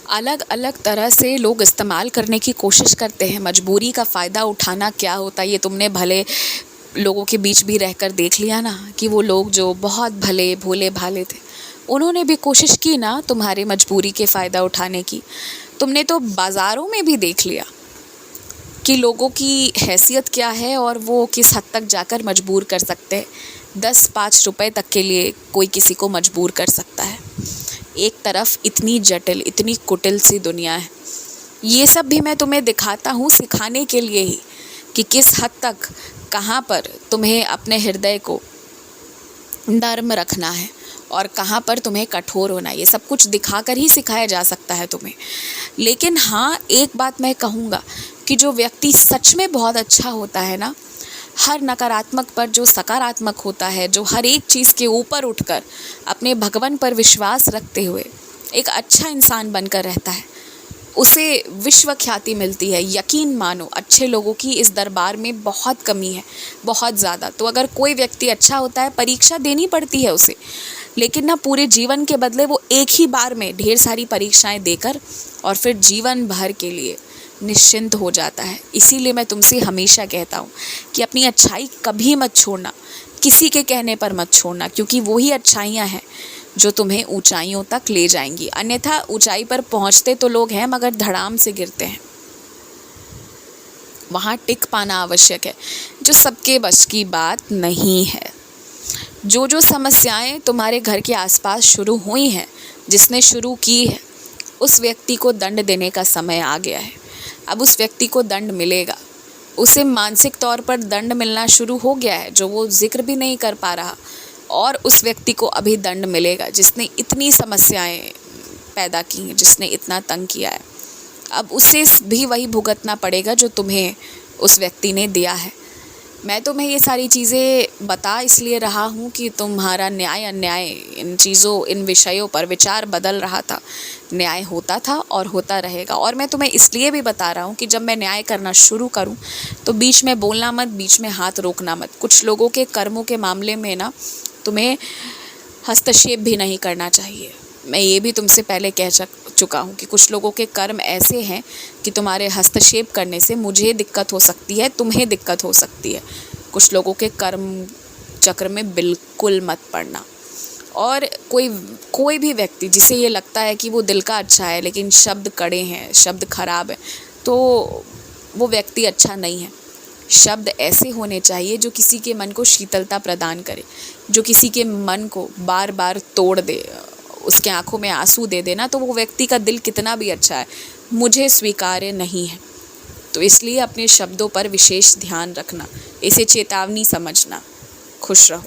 अलग अलग तरह से लोग इस्तेमाल करने की कोशिश करते हैं। मजबूरी का फ़ायदा उठाना क्या होता है ये तुमने भले लोगों के बीच भी रहकर देख लिया ना, कि वो लोग जो बहुत भले भोले भाले थे, उन्होंने भी कोशिश की ना तुम्हारे मजबूरी के फ़ायदा उठाने की। तुमने तो बाज़ारों में भी देख लिया कि लोगों की हैसियत क्या है और वो किस हद तक जाकर मजबूर कर सकते हैं। 10-5 रुपए तक के लिए कोई किसी को मजबूर कर सकता है। एक तरफ इतनी जटिल, इतनी कुटिल सी दुनिया है। ये सब भी मैं तुम्हें दिखाता हूँ सिखाने के लिए ही, कि किस हद तक, कहाँ पर तुम्हें अपने हृदय को नर्म रखना है और कहाँ पर तुम्हें कठोर होना है। ये सब कुछ दिखाकर ही सिखाया जा सकता है तुम्हें। लेकिन हाँ, एक बात मैं कहूँगा कि जो व्यक्ति सच में बहुत अच्छा होता है ना, हर नकारात्मक पर जो सकारात्मक होता है, जो हर एक चीज़ के ऊपर उठकर अपने भगवान पर विश्वास रखते हुए एक अच्छा इंसान बनकर रहता है, उसे विश्व ख्याति मिलती है। यकीन मानो, अच्छे लोगों की इस दरबार में बहुत कमी है, बहुत ज़्यादा। तो अगर कोई व्यक्ति अच्छा होता है, परीक्षा देनी पड़ती है उसे, लेकिन ना पूरे जीवन के बदले वो एक ही बार में ढेर सारी परीक्षाएं देकर और फिर जीवन भर के लिए निश्चिंत हो जाता है। इसीलिए मैं तुमसे हमेशा कहता हूँ कि अपनी अच्छाई कभी मत छोड़ना, किसी के कहने पर मत छोड़ना, क्योंकि वही अच्छाइयाँ हैं जो तुम्हें ऊंचाइयों तक ले जाएंगी। अन्यथा ऊंचाई पर पहुँचते तो लोग हैं, मगर धड़ाम से गिरते हैं। वहाँ टिक पाना आवश्यक है, जो सबके बस की बात नहीं है। जो समस्याएं तुम्हारे घर के आसपास शुरू हुई हैं, जिसने शुरू की है, उस व्यक्ति को दंड देने का समय आ गया है। अब उस व्यक्ति को दंड मिलेगा। उसे मानसिक तौर पर दंड मिलना शुरू हो गया है, जो वो जिक्र भी नहीं कर पा रहा, और उस व्यक्ति को अभी दंड मिलेगा जिसने इतनी समस्याएं पैदा की हैं, जिसने इतना तंग किया है। अब उसे भी वही भुगतना पड़ेगा जो तुम्हें उस व्यक्ति ने दिया है। मैं तुम्हें ये सारी चीज़ें बता इसलिए रहा हूँ कि तुम्हारा न्याय अन्याय, इन चीज़ों, इन विषयों पर विचार बदल रहा था। न्याय होता था और होता रहेगा। और मैं तुम्हें इसलिए भी बता रहा हूँ कि जब मैं न्याय करना शुरू करूँ तो बीच में बोलना मत, बीच में हाथ रोकना मत। कुछ लोगों के कर्मों के मामले में ना तुम्हें हस्तक्षेप भी नहीं करना चाहिए। मैं ये भी तुमसे पहले कह चुका हूँ कि कुछ लोगों के कर्म ऐसे हैं कि तुम्हारे हस्तक्षेप करने से मुझे दिक्कत हो सकती है, तुम्हें दिक्कत हो सकती है। कुछ लोगों के कर्म चक्र में बिल्कुल मत पड़ना। और कोई भी व्यक्ति जिसे ये लगता है कि वो दिल का अच्छा है लेकिन शब्द कड़े हैं, शब्द खराब है, तो वो व्यक्ति अच्छा नहीं है। शब्द ऐसे होने चाहिए जो किसी के मन को शीतलता प्रदान करे, जो किसी के मन को बार बार तोड़ दे, उसके आंखों में आंसू दे देना, तो वो व्यक्ति का दिल कितना भी अच्छा है, मुझे स्वीकार्य नहीं है। तो इसलिए अपने शब्दों पर विशेष ध्यान रखना, इसे चेतावनी समझना। खुश रहो।